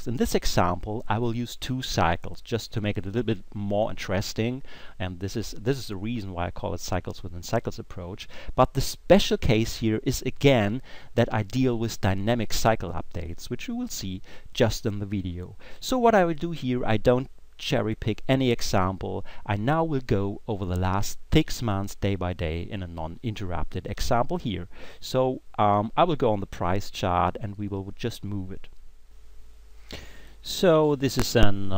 index. In this example, I will use 2 cycles just to make it a little bit more interesting, and this is the reason why I call it cycles within cycles approach. But the special case here is again that I deal with dynamic cycle updates, which you will see just in the video. So what I will do here, I don't cherry pick any example. I now will go over the last 6 months day by day in a non-interrupted example here. So I will go on the price chart and we will just move it. So this is an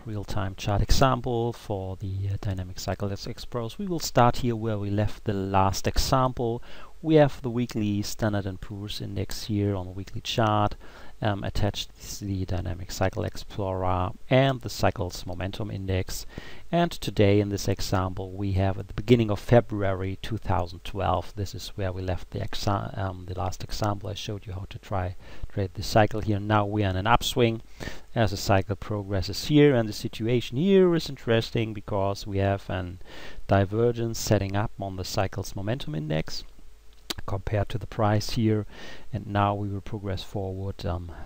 real-time chart example for the dynamic cycle approach. We will start here where we left the last example. We have the weekly Standard & Poor's index here on the weekly chart. Attached is the Dynamic Cycle Explorer and the Cycles Momentum Index. And today in this example we have at the beginning of February 2012. This is where we left the last example. I showed you how to trade the cycle here. Now we are in an upswing as the cycle progresses here, and the situation here is interesting because we have an divergence setting up on the Cycles Momentum Index compared to the price here, and now we will progress forward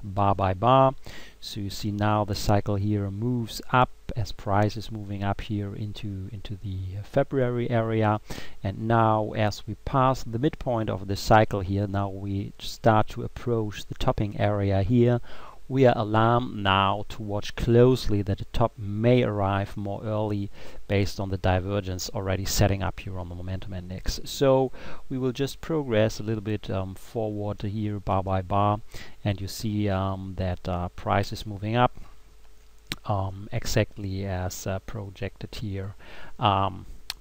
bar by bar. So you see now the cycle here moves up as price is moving up here into the February area, and now as we pass the midpoint of the cycle here, now we start to approach the topping area here. We are alarmed now to watch closely that the top may arrive more early based on the divergence already setting up here on the momentum index. So we will just progress a little bit forward here bar by bar, and you see that price is moving up exactly as projected here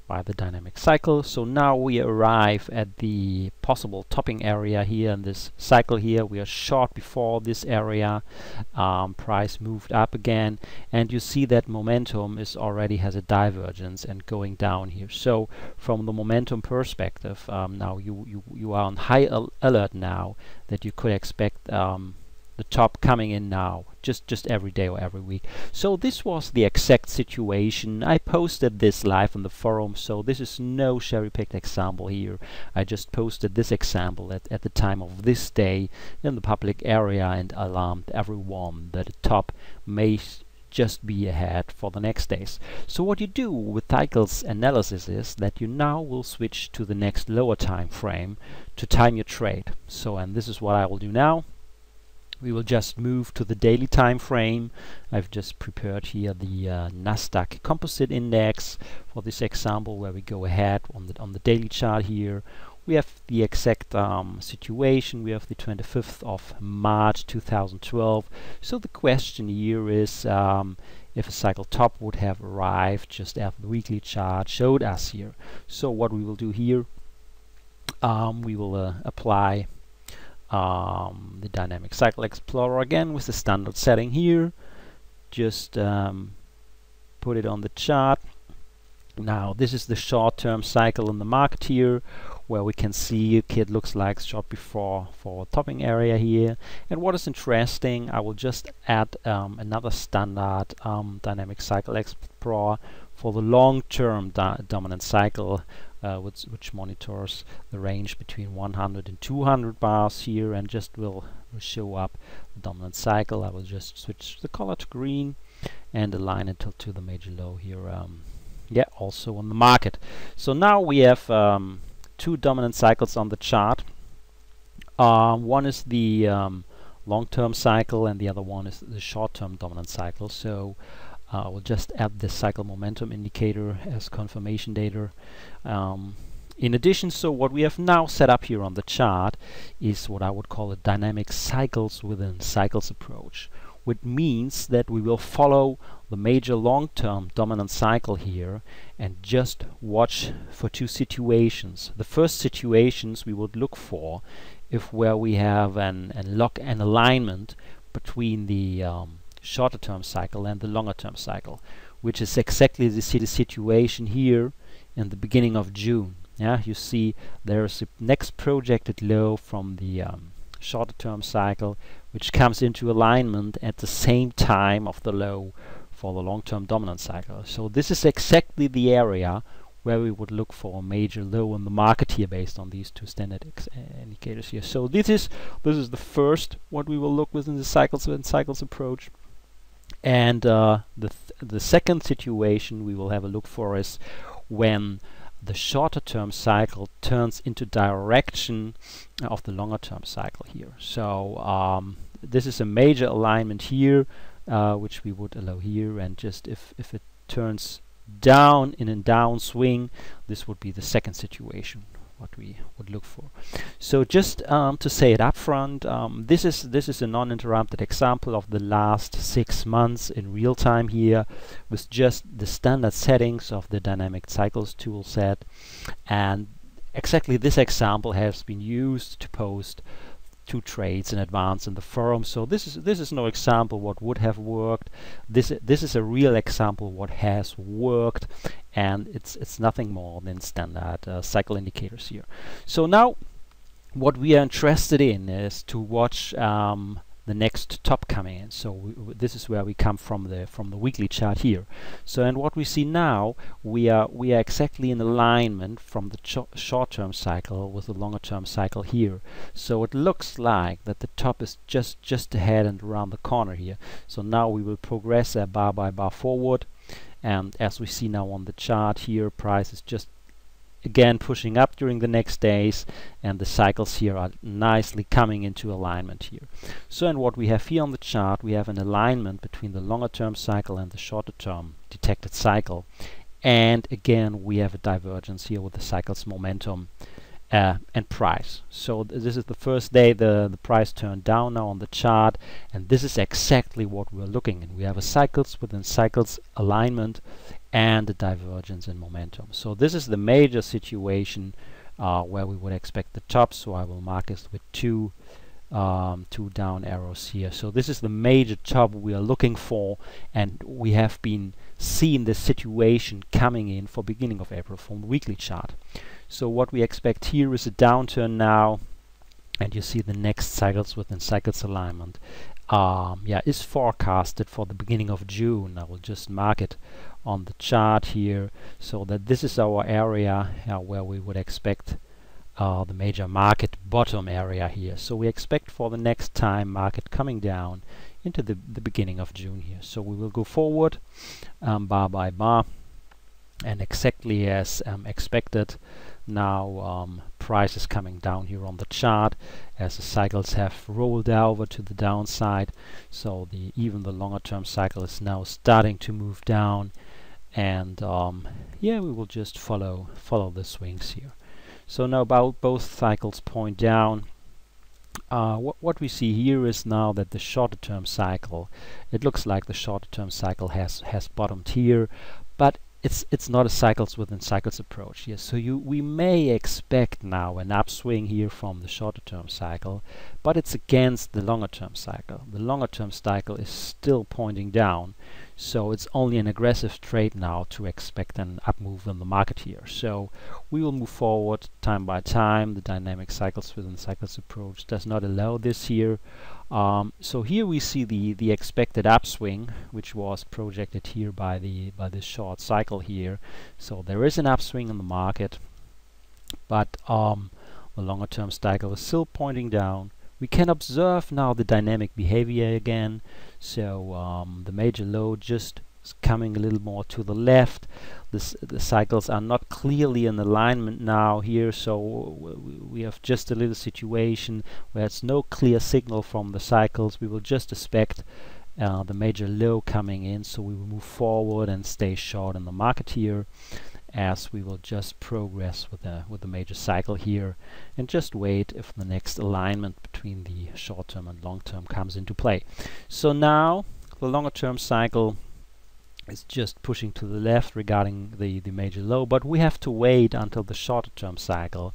by the dynamic cycle. So now we arrive at the possible topping area here in this cycle here. We are short before this area. Price moved up again, and you see that momentum is already has a divergence and going down here. So from the momentum perspective, now you are on high alert now that you could expect the top coming in now just every day or every week. So this was the exact situation. I posted this live on the forum, so this is no cherry-picked example here. I just posted this example at the time of this day in the public area and alarmed everyone that the top may just be ahead for the next days. So what you do with cycles analysis is that you now will switch to the next lower time frame to time your trade. So, and this is what I will do now. We will just move to the daily time frame. I've just prepared here the NASDAQ composite index for this example, where we go ahead on the daily chart here. We have the exact situation. We have the 25th of March 2012. So the question here is if a cycle top would have arrived just after the weekly chart showed us here. So what we will do here, we will apply the Dynamic Cycle Explorer again with the standard setting here. Just put it on the chart. Now this is the short-term cycle in the market here, where we can see it looks like short before for topping area here. And what is interesting, I will just add another standard Dynamic Cycle Explorer for the long-term dominant cycle, which monitors the range between 100 and 200 bars here, and just will show up the dominant cycle. I will just switch the color to green and align it to the major low here. Yeah, also on the market. So now we have 2 dominant cycles on the chart. One is the long-term cycle, and the other one is the short-term dominant cycle. So we'll just add the cycle momentum indicator as confirmation data. In addition, so what we have now set up here on the chart is what I would call a dynamic cycles within cycles approach, which means that we will follow the major long-term dominant cycle here and just watch for 2 situations. The first situations we would look for if where we have an alignment between the shorter term cycle and the longer term cycle, which is exactly the situation here in the beginning of June. Yeah, you see there's the next projected low from the shorter term cycle, which comes into alignment at the same time of the low for the long-term dominant cycle. So this is exactly the area where we would look for a major low in the market here based on these two standard indicators here. So this is the first what we will look within the cycles and cycles approach. And the second situation we will have a look for is when the shorter term cycle turns into direction of the longer term cycle here. So this is a major alignment here, which we would allow here, and just if it turns down in a downswing, this would be the second situation what we would look for. So just to say it up front, this is a non-interrupted example of the last 6 months in real time here, with just the standard settings of the dynamic cycles tool set, and exactly this example has been used to post 2 trades in advance in the forum. So this is no example what would have worked. This is a real example what has worked, and it's nothing more than standard cycle indicators here. So now what we are interested in is to watch the next top coming in. So this is where we come from the weekly chart here. So, and what we see now, we are exactly in alignment from the short-term cycle with the longer-term cycle here. So it looks like that the top is just ahead and around the corner here. So now we will progress bar by bar forward, and as we see now on the chart here, price is just again pushing up during the next days, and the cycles here are nicely coming into alignment here. So, and what we have here on the chart, we have an alignment between the longer term cycle and the shorter term detected cycle, and again we have a divergence here with the cycle's momentum and price. So this is the first day the price turned down now on the chart, and this is exactly what we're looking at. We have a cycles within cycles alignment and a divergence in momentum. So this is the major situation where we would expect the top. So I will mark this with two down arrows here. So this is the major top we are looking for, and we have been seeing this situation coming in for beginning of April from the weekly chart. So what we expect here is a downturn now, and you see the next cycles within cycles alignment is forecasted for the beginning of June. I will just mark it on the chart here, so that this is our area where we would expect the major market bottom area here. So we expect for the next time market coming down into the beginning of June here. So we will go forward bar by bar, and exactly as expected now price is coming down here on the chart as the cycles have rolled over to the downside. So even the longer term cycle is now starting to move down, and we will just follow the swings here. So now both cycles point down. What we see here is now that the shorter term cycle, it looks like the shorter term cycle has bottomed here, but it's not a cycles within cycles approach. Yes, so we may expect now an upswing here from the shorter term cycle, but it's against the longer term cycle. The longer term cycle is still pointing down, so it's only an aggressive trade now to expect an up move in the market here. So we will move forward time by time. The dynamic cycles within cycles approach does not allow this here. So here we see the expected upswing, which was projected here by this short cycle here. So there is an upswing in the market, but the longer term cycle is still pointing down. We can observe now the dynamic behavior again. So the major low just is coming a little more to the left. The cycles are not clearly in alignment now here, so we have just a little situation where it's no clear signal from the cycles. We will just expect the major low coming in, so we will move forward and stay short in the market here, as we will just progress with the major cycle here and just wait if the next alignment between the short term and long term comes into play. So now the longer term cycle is just pushing to the left regarding the major low, but we have to wait until the shorter term cycle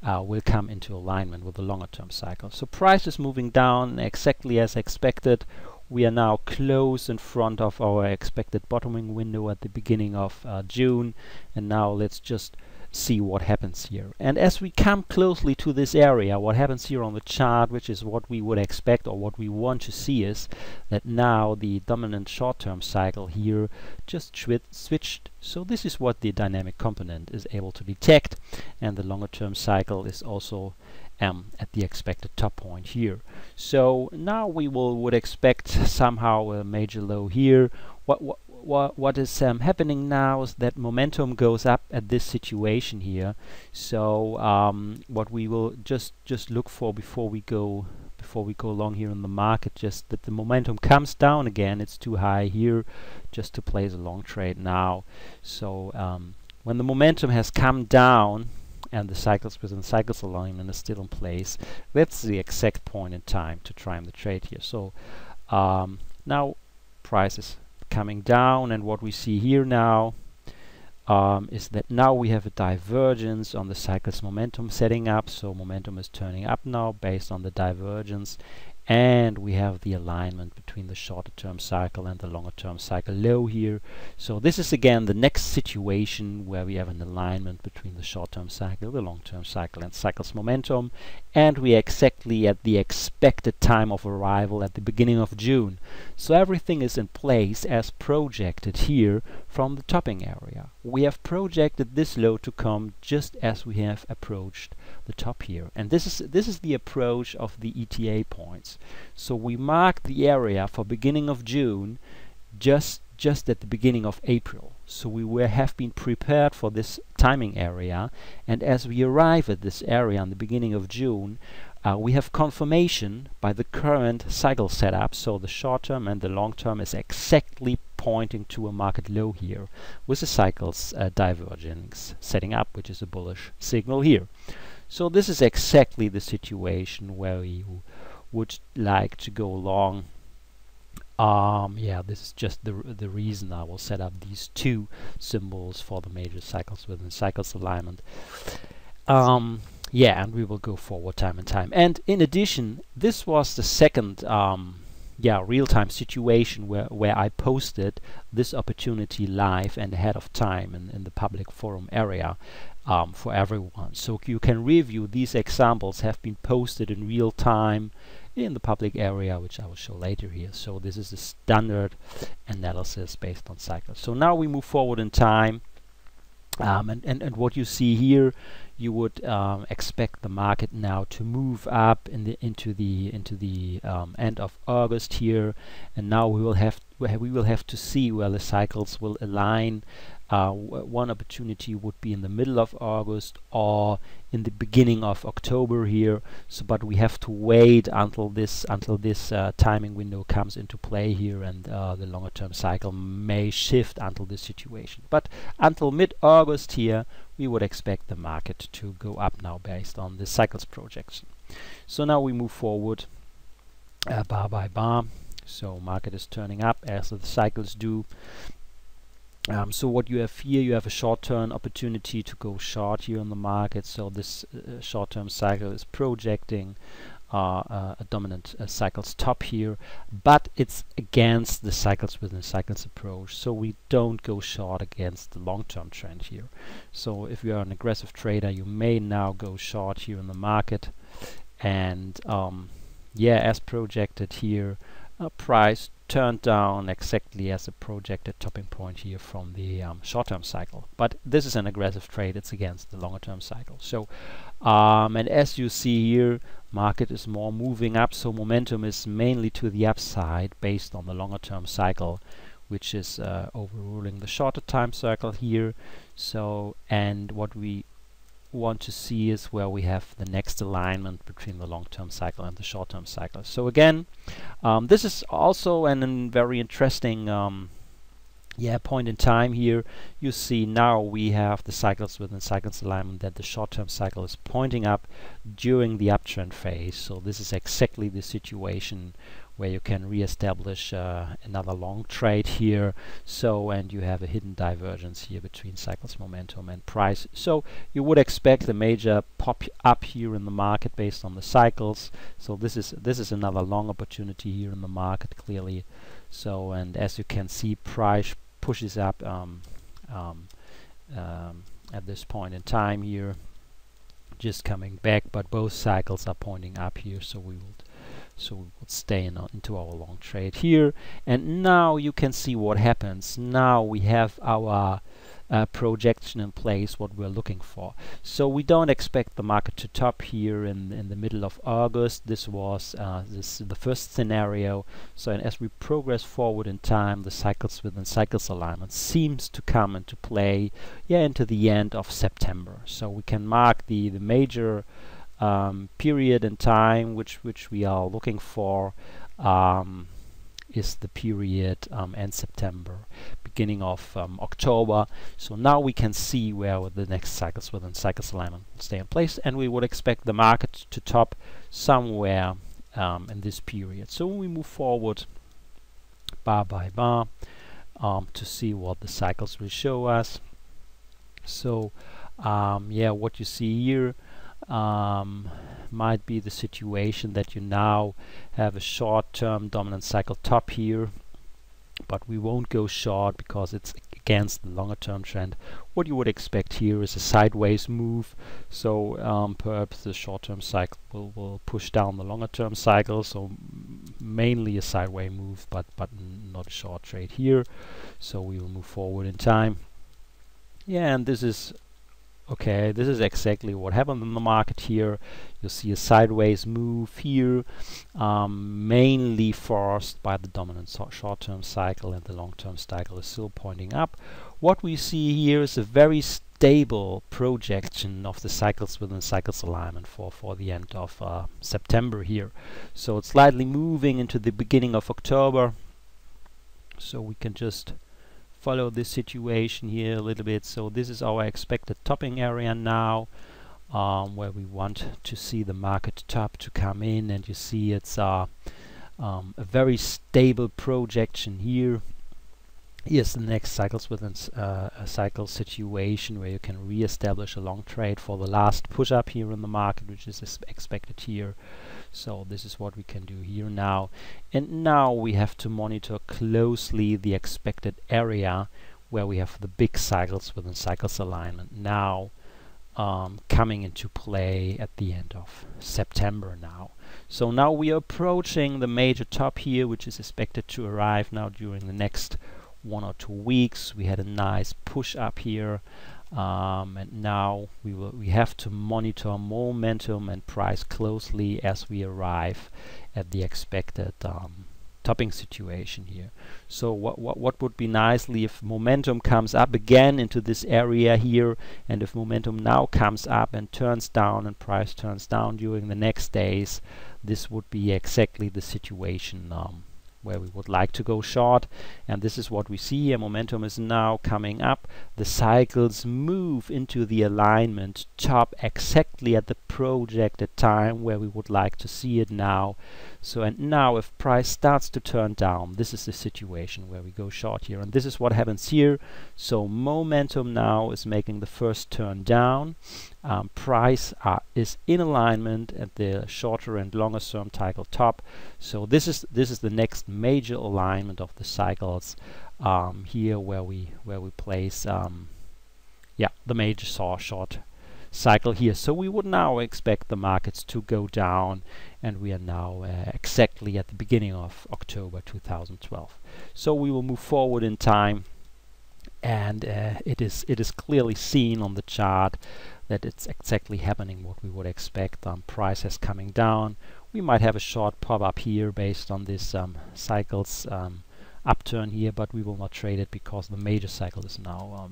will come into alignment with the longer term cycle. So price is moving down exactly as expected. We are now close in front of our expected bottoming window at the beginning of June, and now let's just see what happens here. And as we come closely to this area, what happens here on the chart, which is what we would expect or what we want to see, is that now the dominant short-term cycle here just switched. So this is what the dynamic component is able to detect, and the longer-term cycle is also at the expected top point here. So now we would expect somehow a major low here. What is happening now is that momentum goes up at this situation here. So what we will just look for before we go along here in the market, just that the momentum comes down again. It's too high here just to place a long trade now. So when the momentum has come down and the cycles within cycles alignment is still in place, that's the exact point in time to time the trade here. So now price is coming down, and what we see here now is that now we have a divergence on the cycle's momentum setting up. So momentum is turning up now based on the divergence, and we have the alignment between the shorter term cycle and the longer term cycle low here. So this is again the next situation where we have an alignment between the short term cycle, the long term cycle, and cycle's momentum, and we are exactly at the expected time of arrival at the beginning of June. So everything is in place as projected here from the topping area. We have projected this low to come just as we have approached the top here, and this is the approach of the ETA points. So we mark the area for beginning of June just at the beginning of April. So we have been prepared for this timing area, and as we arrive at this area in the beginning of June, we have confirmation by the current cycle setup. So the short term and the long term is exactly pointing to a market low here, with the cycles divergence setting up, which is a bullish signal here. So this is exactly the situation where you would like to go along. Yeah, this is just the reason I will set up these two symbols for the major cycles within cycles alignment. Yeah, and we will go forward time and time. And in addition, this was the second real-time situation where I posted this opportunity live and ahead of time in the public forum area for everyone. So you can review these examples have been posted in real time in the public area, which I will show later here. So this is the standard analysis based on cycles. So now we move forward in time, and what you see here, you would expect the market now to move up into the end of August here, and now we will have to see where the cycles will align. One opportunity would be in the middle of August or in the beginning of October here. So, but we have to wait until this timing window comes into play here, and the longer term cycle may shift until this situation. But until mid-August here, we would expect the market to go up now based on the cycles projection. So now we move forward bar by bar. So market is turning up as the cycles do. So what you have here, you have a short-term opportunity to go short here in the market. So this short-term cycle is projecting a dominant cycles top here, but it's against the cycles within cycles approach. So we don't go short against the long-term trend here. So if you are an aggressive trader, you may now go short here in the market, and yeah, as projected here, price turned down exactly as a projected topping point here from the short-term cycle. But this is an aggressive trade, it's against the longer-term cycle. So and as you see here, market is more moving up, so momentum is mainly to the upside based on the longer-term cycle, which is overruling the shorter time cycle here. So, and what we want to see is where we have the next alignment between the long-term cycle and the short-term cycle. So again, this is also a very interesting point in time here. You see now we have the cycles within cycles alignment that the short-term cycle is pointing up during the uptrend phase. So this is exactly the situation where you can re-establish another long trade here. So, and you have a hidden divergence here between cycles momentum and price. So you would expect a major pop up here in the market based on the cycles. So this is another long opportunity here in the market clearly. So, and as you can see, price pushes up at this point in time here, just coming back, but both cycles are pointing up here, so we would stay into our long trade here. And now you can see what happens. Now we have our projection in place, what we're looking for. So we don't expect the market to top here in the middle of August. This was the first scenario. So and as we progress forward in time, the cycles within cycles alignment seems to come into play, into the end of September. So we can mark the major period in time which we are looking for is the period end September, beginning of October. So now we can see where the next cycles within cycles alignment will stay in place, and we would expect the market to top somewhere in this period. So when we move forward bar by bar to see what the cycles will show us. So what you see here might be the situation that you now have a short-term dominant cycle top here, but we won't go short because it's against the longer-term trend. What you would expect here is a sideways move, so perhaps the short-term cycle will push down the longer-term cycle, so mainly a sideways move, but not a short trade here. So we will move forward in time. And this is okay, this is exactly what happened in the market here. You'll see a sideways move here, mainly forced by the dominant short-term cycle, and the long-term cycle is still pointing up. What we see here is a very stable projection of the cycles within cycles alignment for the end of September here. So it's slightly moving into the beginning of October. So we can just follow this situation here a little bit. So this is our expected topping area now, where we want to see the market top to come in, and you see it's a very stable projection here. Here's the next cycles within a cycle situation where you can re-establish a long trade for the last push up here in the market, which is expected here. So this is what we can do here now. And now we have to monitor closely the expected area where we have the big cycles within cycles alignment now coming into play at the end of September now. So now we are approaching the major top here, which is expected to arrive now during the next 1 or 2 weeks. We had a nice push up here, and now we have to monitor momentum and price closely as we arrive at the expected topping situation here. So what would be nicely if momentum comes up again into this area here, and if momentum now comes up and turns down and price turns down during the next days, this would be exactly the situation where we would like to go short. And this is what we see here. Momentum is now coming up. The cycles move into the alignment top exactly at the projected time where we would like to see it now. So and now if price starts to turn down, this is the situation where we go short here, and this is what happens here. So momentum now is making the first turn down. Price is in alignment at the shorter and longer term cycle top. So this is the next major alignment of the cycles here where we place the major short cycle here. So we would now expect the markets to go down, and we are now exactly at the beginning of October 2012. So we will move forward in time, and it is clearly seen on the chart that it's exactly happening what we would expect. Price is coming down. We might have a short pop up here based on this cycles upturn here, but we will not trade it because the major cycle is now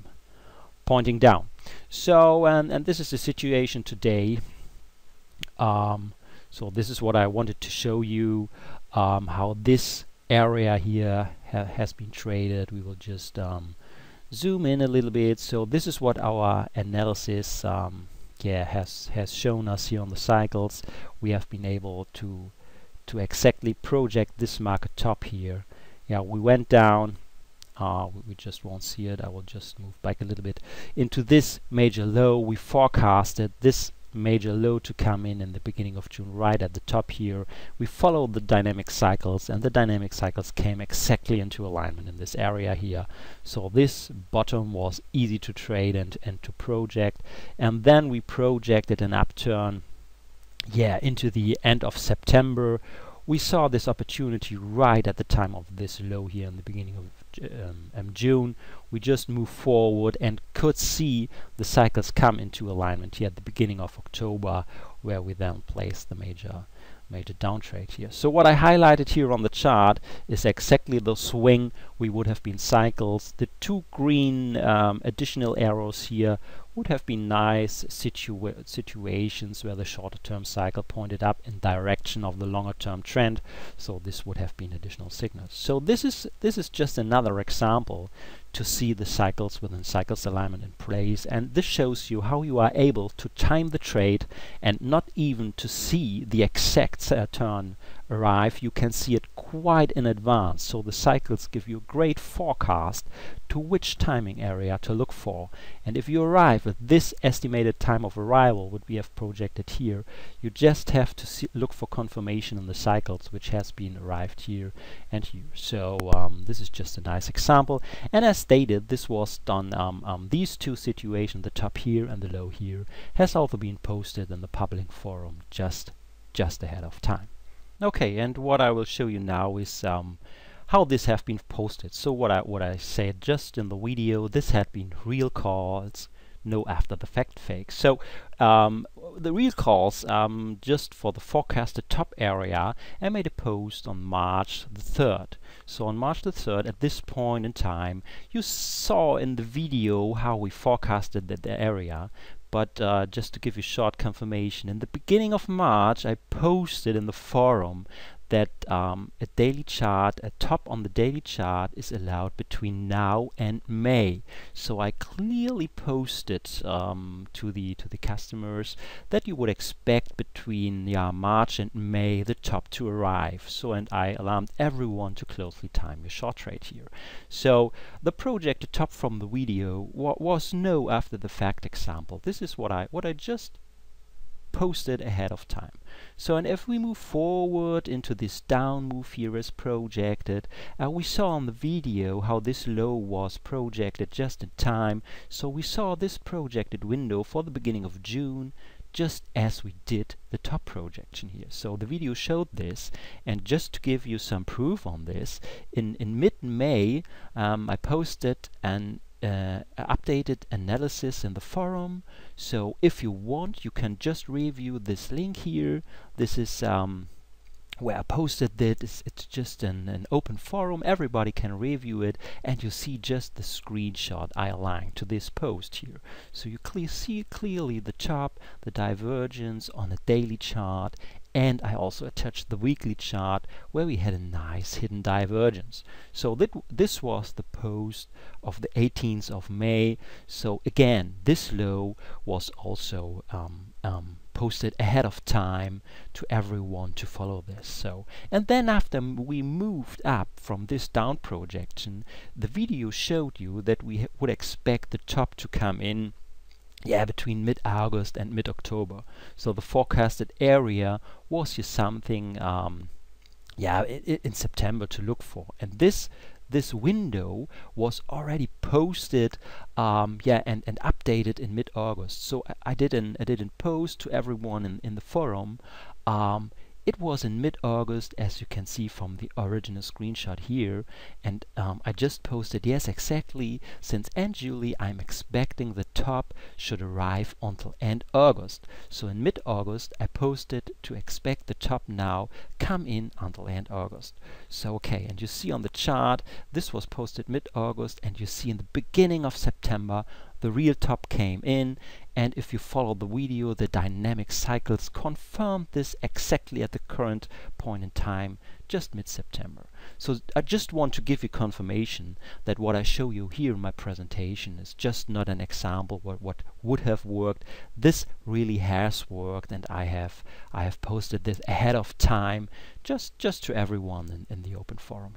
pointing down. So and this is the situation today. So this is what I wanted to show you, how this area here has been traded. We will just zoom in a little bit. So this is what our analysis has shown us here on the cycles. We have been able to exactly project this market top here. We went down. We just won't see it. I will just move back a little bit into this major low. We forecasted this major low to come in the beginning of June, right at the top here. We followed the dynamic cycles, and the dynamic cycles came exactly into alignment in this area here. So this bottom was easy to trade and to project, and then we projected an upturn into the end of September. We saw this opportunity right at the time of this low here in the beginning of June. We just moved forward and could see the cycles come into alignment here at the beginning of October, where we then placed the major down trade here. So what I highlighted here on the chart is exactly the swing we would have been cycles. The two green additional arrows here would have been nice situations where the shorter term cycle pointed up in direction of the longer term trend. So this would have been additional signals. So this is just another example to see the cycles within cycles alignment in place, and this shows you how you are able to time the trade and not even to see the exact turn arrive. You can see it quite in advance, so the cycles give you a great forecast to which timing area to look for. And if you arrive at this estimated time of arrival, what we have projected here, you just have to look for confirmation in the cycles, which has been arrived here and here. So this is just a nice example, and as stated, this was done, these two situations, the top here and the low here, has also been posted in the public forum just ahead of time. Okay, and what I will show you now is how this have been posted. So what I said just in the video, this had been real calls, no after the fact fake. So the real calls, just for the forecasted top area, I made a post on March the 3rd. So on March the 3rd, at this point in time, you saw in the video how we forecasted the area. But just to give you short confirmation, in the beginning of March, I posted in the forum that a daily chart, a top on the daily chart, is allowed between now and May. So I clearly posted to the customers that you would expect between March and May the top to arrive. So, and I alarmed everyone to closely time your short trade here. So the projected top from the video was no after the fact example. This is what I just posted ahead of time. So, and if we move forward into this down move here as projected, we saw on the video how this low was projected just in time. So we saw this projected window for the beginning of June, just as we did the top projection here. So the video showed this, and just to give you some proof on this, in mid-May I posted an updated analysis in the forum. So if you want, you can just review this link here. This is where I posted this. It's just an open forum, everybody can review it, and you see just the screenshot I aligned to this post here. So you see clearly the top, the divergence on a daily chart, and I also attached the weekly chart where we had a nice hidden divergence. So this was the post of the 18th of May. So again, this low was also posted ahead of time to everyone to follow this. So, and then after we moved up from this down projection, the video showed you that we would expect the top to come in between mid-August and mid-October. So the forecasted area was just something in September to look for, and this window was already posted and updated in mid-August. So I did an post to everyone in the forum. It was in mid-August, as you can see from the original screenshot here, and I just posted, yes, exactly, since end July I'm expecting the top should arrive until end August. So in mid-August I posted to expect the top now come in until end August. So okay, and you see on the chart this was posted mid-August, and you see in the beginning of September the real top came in, and if you follow the video, the dynamic cycles confirmed this exactly at the current point in time, just mid-September. So I just want to give you confirmation that what I show you here in my presentation is just not an example what would have worked. This really has worked, and I have posted this ahead of time just to everyone in the open forum here.